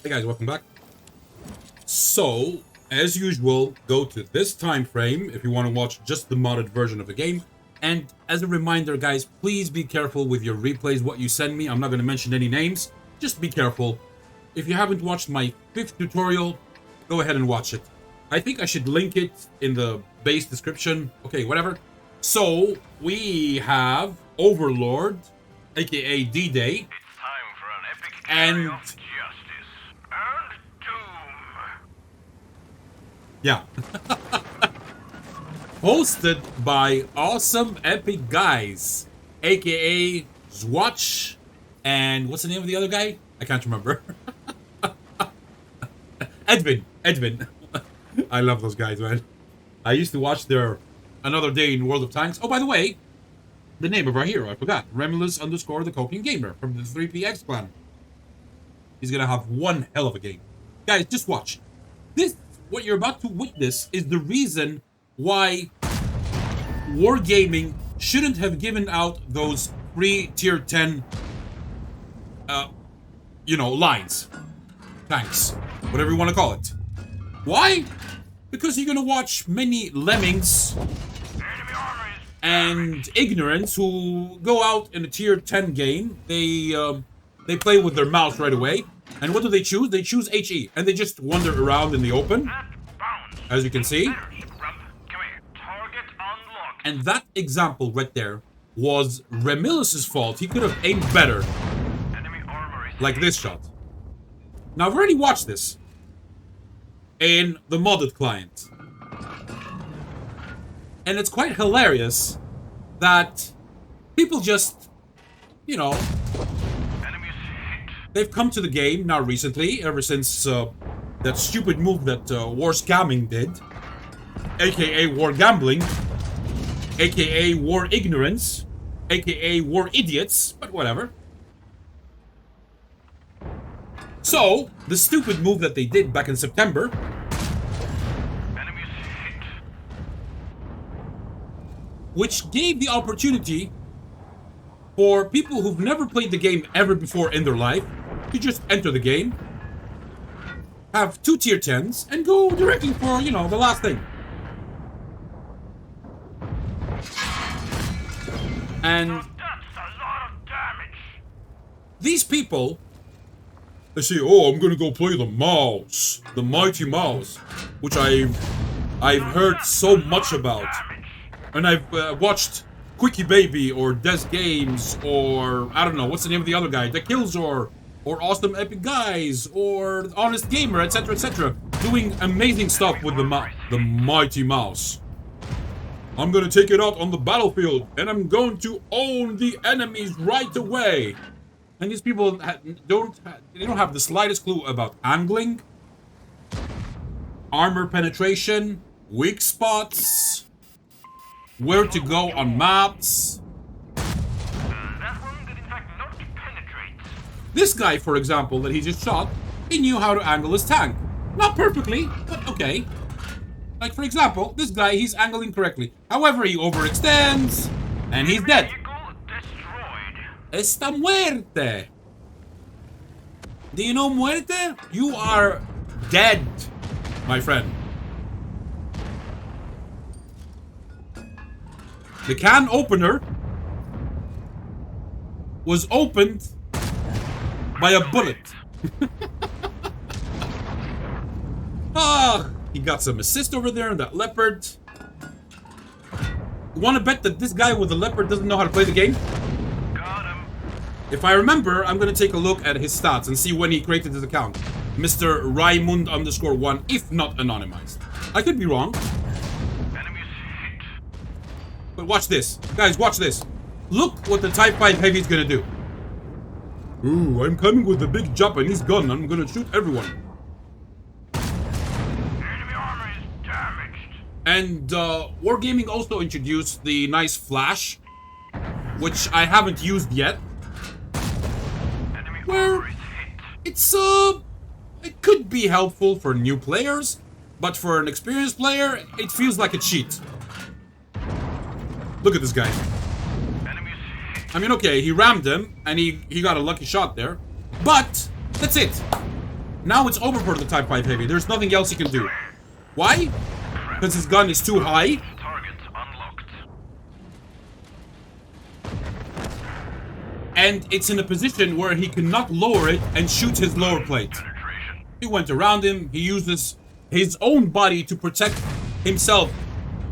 Hey guys, welcome back. So, as usual, go to this time frame if you want to watch just the modded version of the game. And as a reminder, guys, please be careful with your replays, what you send me. I'm not going to mention any names. Just be careful. If you haven't watched my 5th tutorial, go ahead and watch it. I think I should link it in the base description. Okay, whatever. So, we have Overlord, aka D-Day. It's time for an epic And carry of justice and doom. yeah. Hosted by awesome epic guys, aka Zwatch, and what's the name of the other guy? I can't remember. Edwin. I love those guys, man. I used to watch their Another Day in World of Tanks. Oh, by the way, the name of our hero, I forgot. Remulus _ the Coking Gamer from the 3PX clan. He's gonna have one hell of a game. Guys, just watch. This, what you're about to witness, is the reason why Wargaming shouldn't have given out those free tier 10, lines. Tanks. Whatever you want to call it. Why? Because you're gonna watch many lemmings Enemy armor is and ignorants who go out in a tier 10 game. They play with their mouse right away. And what do they choose? They choose HE. And they just wander around in the open, at bounds. as you can see. There, scrub. Come here. Target unlocked. And that example right there was Remulus' fault. He could have aimed better, Enemy armor is like this shot. Now, I've already watched this in the modded client. And it's quite hilarious that people just, enemies hit. they've come to the game now recently, ever since that stupid move that War Scamming did, aka War Gambling, aka War Ignorance, aka War Idiots, but whatever. So, the stupid move that they did back in September, Enemies hit. which gave the opportunity for people who've never played the game ever before in their life to just enter the game, have 2 tier 10s, and go directly for, the last thing. And That's a lot of damage. these people, they say, oh, I'm gonna go play the mouse, the mighty mouse, which I've heard so much about. And I've watched Quickie Baby or Des Games or I don't know what's the name of the other guy, The Killzor or Awesome Epic Guys or Honest Gamer, etc., doing amazing stuff with the mighty mouse. I'm gonna take it out on the battlefield and I'm going to own the enemies right away. And these people don't have the slightest clue about angling, armor penetration, weak spots, where to go on maps. That one did in fact not penetrate. This guy, for example, that he just shot, he knew how to angle his tank. Not perfectly, but okay. Like, for example, this guy, he's angling correctly. However, he overextends, and he's dead. Vehicle destroyed. Está muerte. Do you know muerte? You are dead, my friend. The can opener was opened by a bullet. He got some assist over there in that leopard. You want to bet that this guy with the leopard doesn't know how to play the game? Got him. If I remember, I'm going to take a look at his stats and see when he created his account. Mr. Raimund _1, if not anonymized. I could be wrong. Enemies hit. But watch this. Guys, watch this. Look what the Type 5 Heavy is gonna do. Ooh, I'm coming with a big Japanese gun. I'm gonna shoot everyone. Enemy armor is damaged. And Wargaming also introduced the nice flash, which I haven't used yet. Enemy Where armor is hit. it's it could be helpful for new players, but for an experienced player, it feels like a cheat. Look at this guy. Enemies hit. I mean, okay, he rammed him, and he got a lucky shot there. But, that's it. Now it's over for the Type 5 Heavy. There's nothing else he can do. Why? Because his gun is too high. Target unlocked. And it's in a position where he cannot lower it and shoot his lower plate. Penetration. He went around him. He uses his own body to protect himself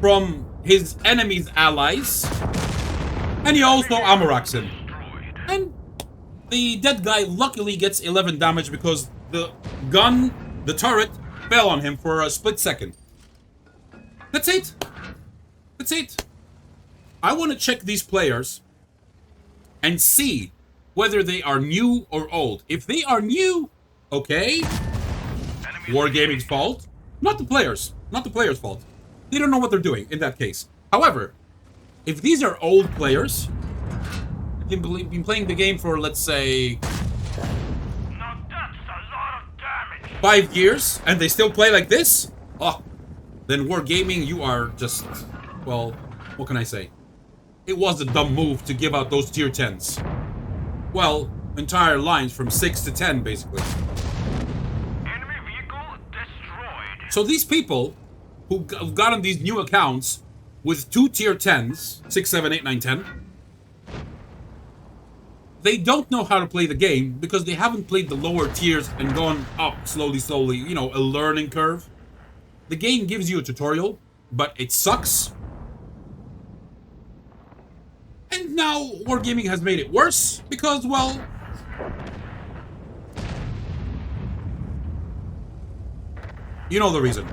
from his enemy's allies. And he also ammo-racks him. Destroyed. And the dead guy luckily gets 11 damage because the gun, the turret, fell on him for a split second. That's it. That's it. I want to check these players and see whether they are new or old. If they are new, okay. Wargaming's fault. Not the players. Not the players' fault. They don't know what they're doing in that case. However, if these are old players, they've been playing the game for, let's say, Now that's a lot of damage. 5 years, and they still play like this, oh, then Wargaming, you are just, well, what can I say? It was a dumb move to give out those tier 10s. Well, entire lines from 6 to 10, basically. Enemy vehicle destroyed. So these people who have gotten these new accounts with 2 tier 10s, 6, 7, 8, 9, 10, they don't know how to play the game because they haven't played the lower tiers and gone up slowly, you know, a learning curve. The game gives you a tutorial, but it sucks. And now Wargaming has made it worse because, well, you know the reason.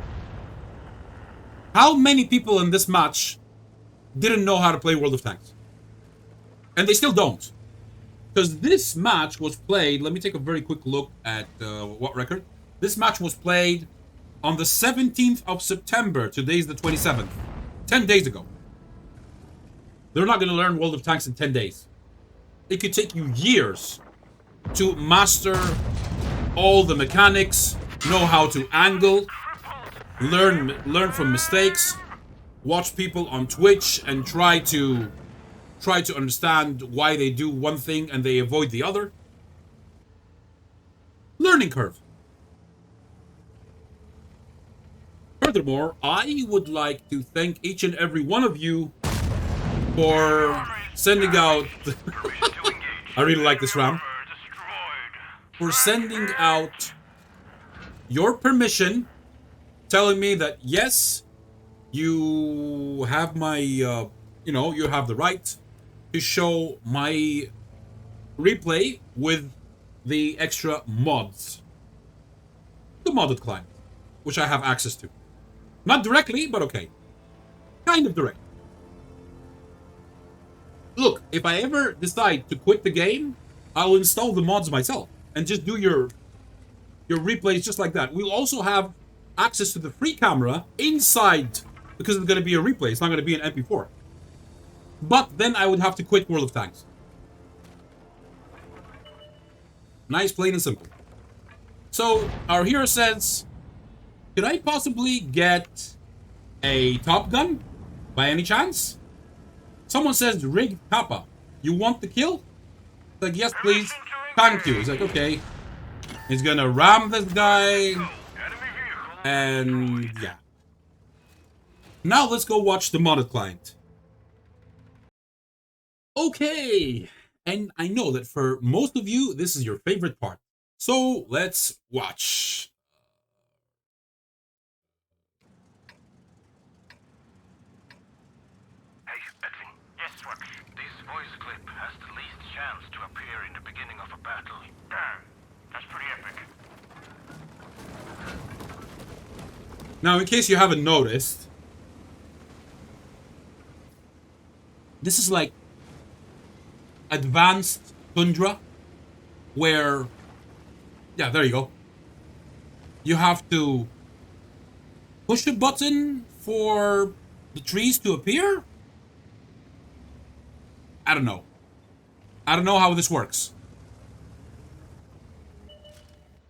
How many people in this match didn't know how to play World of Tanks? And they still don't. Because this match was played, let me take a very quick look at WoT record. This match was played on the 17th of September. Today's the 27th. 10 days ago. They're not going to learn World of Tanks in 10 days. It could take you years to master all the mechanics, know how to angle, learn from mistakes, watch people on Twitch and try to understand why they do one thing and they avoid the other. Learning curve. Furthermore, I would like to thank each and every one of you for sending out I really like this round. For sending out your permission, telling me that yes, you have my you know, you have the right to show my replay with the extra mods. The modded client, which I have access to. Not directly, but okay. Kind of direct. Look, if I ever decide to quit the game, I'll install the mods myself and just do your replays just like that. We'll also have access to the free camera inside because it's going to be a replay. It's not going to be an MP4. But then I would have to quit World of Tanks. Nice, plain and simple. So, our hero says, could I possibly get a Top Gun? By any chance? Someone says, Rig Kappa, you want the kill? It's like, yes, please. Thank you. He's like, okay. He's gonna ram this guy. And, yeah. Now let's go watch the modded client. Okay. And I know that for most of you, this is your favorite part. So, let's watch. Hey, Edwin. Yes, what? This voice clip has the least chance to appear in the beginning of a battle. Damn, that's pretty epic. Now, in case you haven't noticed, this is like advanced tundra, where, yeah, there you go. You have to push a button for the trees to appear? I don't know. I don't know how this works.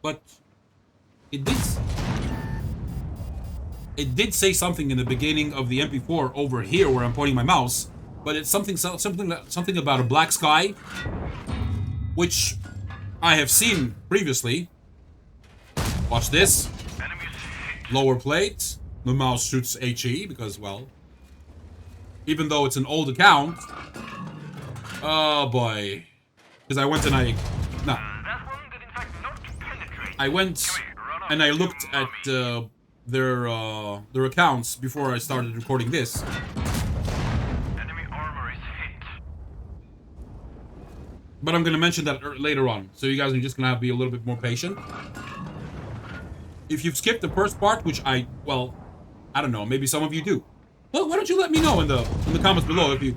But it did say something in the beginning of the MP4 over here where I'm pointing my mouse, but it's something about a black sky, which I have seen previously. Watch this. Enemies hit. Lower plate. The mouse shoots HE because, well, even though it's an old account. Oh boy. Because I went and I... No. That one did in fact not penetrate. I went and I looked at their accounts before I started recording this. Enemy armor is hit. But I'm gonna mention that later on, so you guys are just gonna have to be a little bit more patient. If you've skipped the first part, which I don't know, maybe some of you do. Well, why don't you let me know in the comments below if you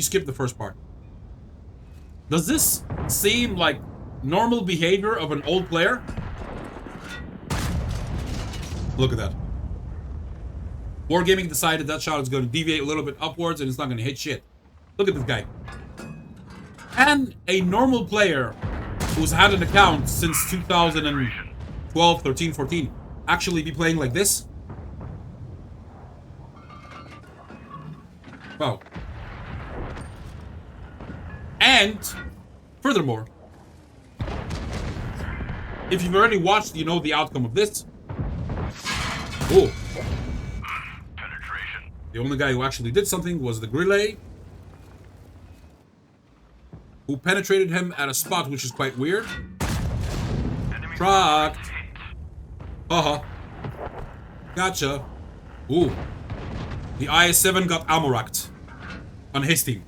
skipped the first part. Does this seem like normal behavior of an old player? Look at that. Wargaming decided that shot is going to deviate a little bit upwards and it's not going to hit shit. Look at this guy. And a normal player who's had an account since 2012, 13, 14 actually be playing like this? Wow. And, furthermore, if you've already watched, you know the outcome of this. Oh. Penetration. The only guy who actually did something was the Grille, who penetrated him at a spot which is quite weird. Enemy Tracked. hit. Uh-huh. Gotcha. Ooh. The IS-7 got ammo-racked on his team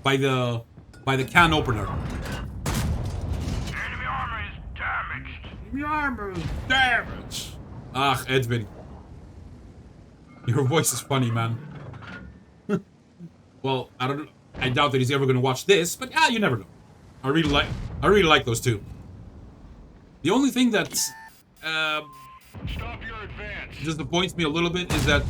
by the can opener. Enemy armor is damaged. The armor is damaged. Ah, Edwin. Your voice is funny, man. Well, I doubt that he's ever gonna watch this, but you never know. I really like those two. The only thing that Stop your advance. disappoints me a little bit is that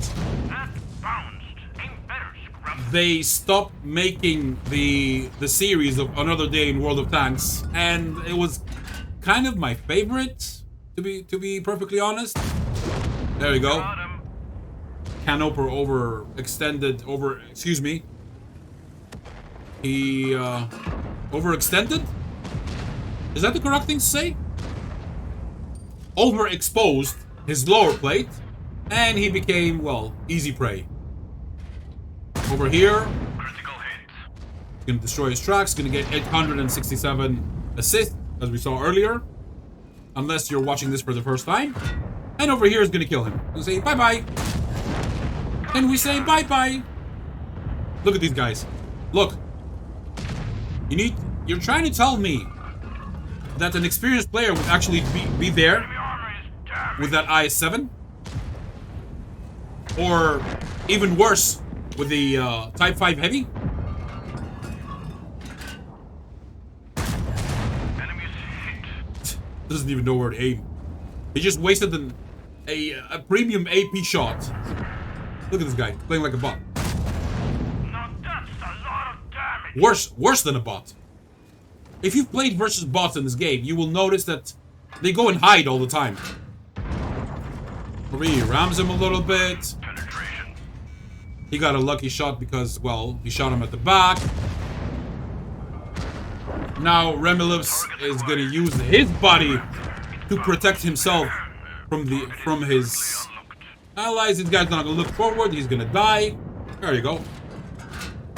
That bounced. Ain't better, scrub. they stopped making the series of Another Day in World of Tanks, and it was kind of my favorite, to be perfectly honest. There you go. Got him. Canoper excuse me. He overextended? Is that the correct thing to say? Overexposed his lower plate, and he became, well, easy prey. Over here, Critical hit. he's gonna destroy his tracks, gonna get 867 assists, as we saw earlier. Unless you're watching this for the first time. And over here is gonna kill him. We'll say bye-bye. And we say bye-bye. Look at these guys. Look. You're trying to tell me that an experienced player would actually be there Enemy armor is damaged. with that IS-7? Or even worse, with the Type 5 Heavy? Enemies hit. Doesn't even know where to aim. He just wasted a premium AP shot. Look at this guy, playing like a bot. Now that's a lot of damage. Worse than a bot. If you've played versus bots in this game, you will notice that they go and hide all the time. Over here, rams him a little bit. Penetration. He got a lucky shot because, well, he shot him at the back. Now Remilivs is gonna use his body to protect himself from his allies. This guy's not gonna look forward. He's gonna die. There you go.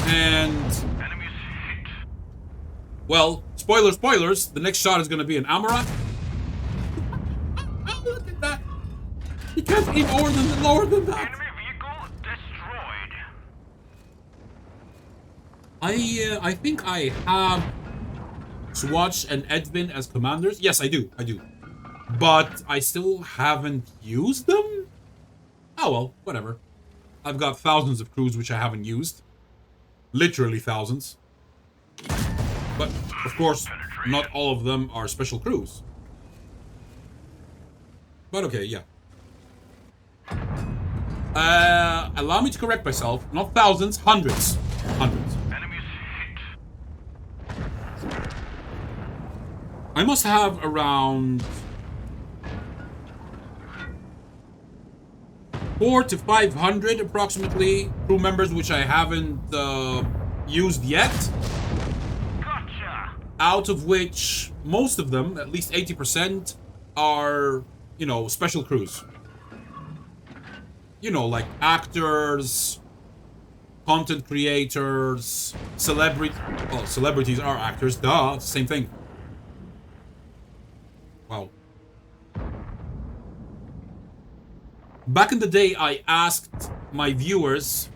And Enemies hit. well, spoilers. The next shot is gonna be an Amarat. Look at that. He can't aim lower than that. Enemy vehicle destroyed. I think I have Swatch and Edwin as commanders. Yes, I do. But I still haven't used them? Oh well, whatever. I've got thousands of crews which I haven't used. Literally thousands. But, of course, not all of them are special crews. But okay, yeah. Allow me to correct myself. Not thousands, hundreds. Hundreds. Enemies hit. I must have around 400 to 500 approximately crew members which I haven't used yet. Gotcha. Out of which most of them, at least 80%, are, you know, special crews. You know, like actors, content creators, celebrities are actors, duh, same thing. Wow. Back in the day, I asked my viewers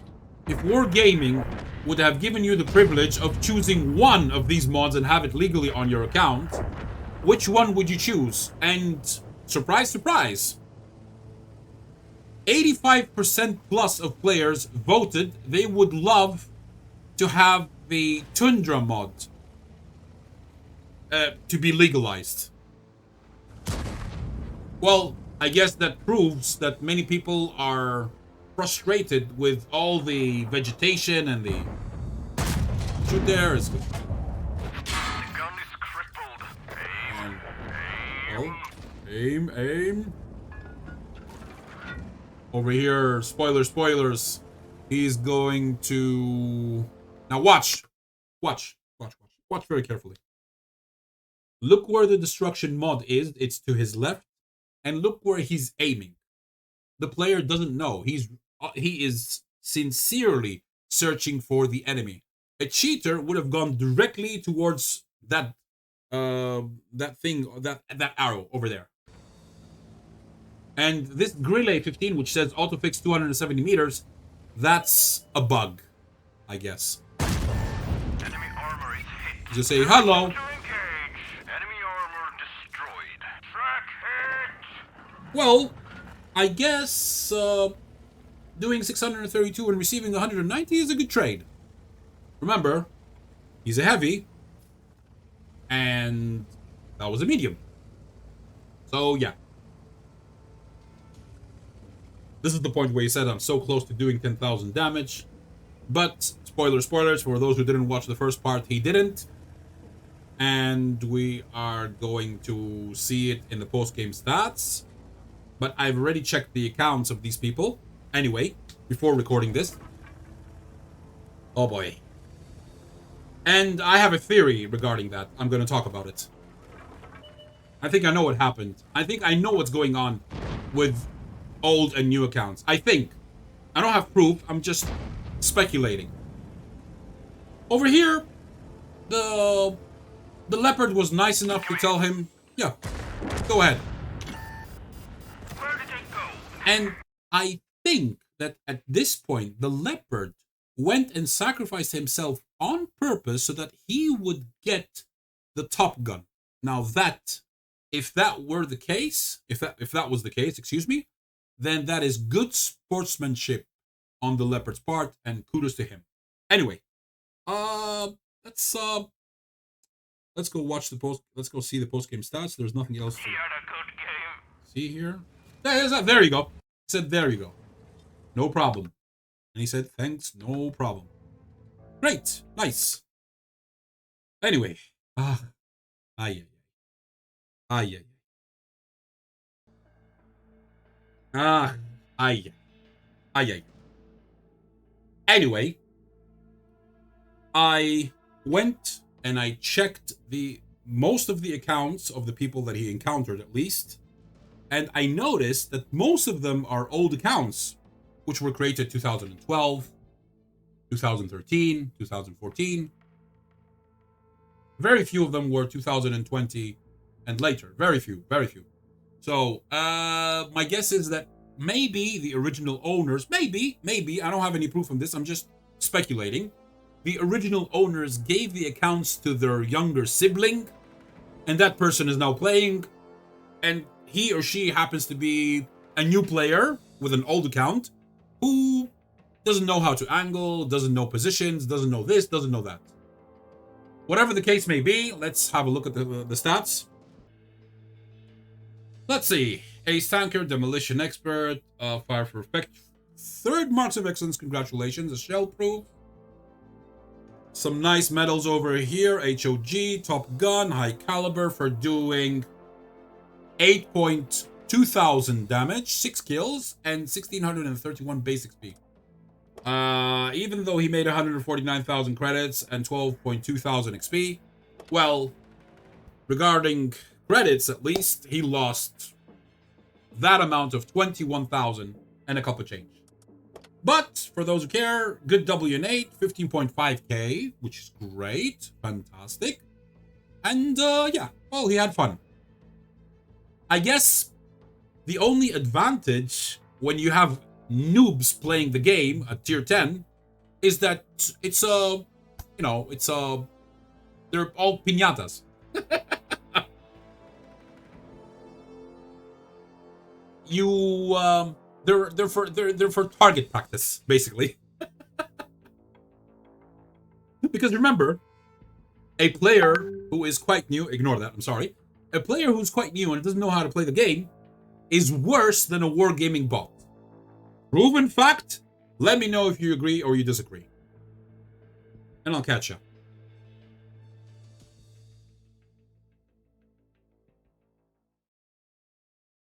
if Wargaming would have given you the privilege of choosing one of these mods and have it legally on your account, which one would you choose? And surprise, surprise, 85% plus of players voted they would love to have the Tundra mod to be legalized. Well, I guess that proves that many people are frustrated with all the vegetation and the... Shoot there is good. The gun is crippled. Aim. Oh, aim. Over here, spoilers. He's going to... Now watch very carefully. Look where the destruction mod is. It's to his left. And look where he's aiming. The player doesn't know. He is sincerely searching for the enemy. A cheater would have gone directly towards that arrow over there. And this Grille 15, which says autofix 270 meters, that's a bug, I guess. Enemy armor is hit. Just say hello. Enemy armor destroyed. Track hit. Well, I guess doing 632 and receiving 190 is a good trade. Remember, he's a heavy, and that was a medium. So yeah. This is the point where he said I'm so close to doing 10,000 damage. But, spoilers, for those who didn't watch the first part, he didn't. And we are going to see it in the post-game stats. But I've already checked the accounts of these people. Anyway, before recording this. Oh boy. And I have a theory regarding that. I'm going to talk about it. I think I know what happened. I think I know what's going on with old and new accounts. I think. I don't have proof. I'm just speculating. Over here, the leopard was nice enough to tell him, yeah, go ahead. Where did it go? And I think that at this point, the leopard went and sacrificed himself on purpose so that he would get the top gun. Now that, if that were the case, if that was the case, excuse me, then that is good sportsmanship on the leopard's part, and kudos to him. Anyway, let's go watch the post. Let's go see the post game stats. There's nothing else to He had a good game. see here. There you go. He said, "There you go, no problem," and he said, "Thanks, no problem." Great, nice. Anyway, ay. Anyway, I went and I checked most of the accounts of the people that he encountered, at least, and I noticed that most of them are old accounts, which were created 2012, 2013, 2014. Very few of them were 2020 and later. Very few. So, my guess is that maybe the original owners, maybe, I don't have any proof on this, I'm just speculating. The original owners gave the accounts to their younger sibling, and that person is now playing, and he or she happens to be a new player with an old account who doesn't know how to angle, doesn't know positions, doesn't know this, doesn't know that. Whatever the case may be, let's have a look at the stats. Let's see. Ace Tanker, Demolition Expert, Fire for Effect. 3rd Marks of Excellence, congratulations. A Shell Proof. Some nice medals over here. HOG, Top Gun, High Caliber for doing 8,200 damage, 6 kills, and 1,631 base XP. Even though he made 149,000 credits and 12,200 XP, well, regarding credits, at least, he lost that amount of 21,000 and a couple change. But for those who care, good WN8, 15.5k, which is great, fantastic. And yeah, well, he had fun. I guess the only advantage when you have noobs playing the game at tier 10 is that it's you know, it's they're all piñatas. They're for target practice, basically. Because remember, a player who is quite new, ignore that, I'm sorry. A player who's quite new and doesn't know how to play the game is worse than a wargaming bot. Proven fact. Let me know if you agree or you disagree. And I'll catch you.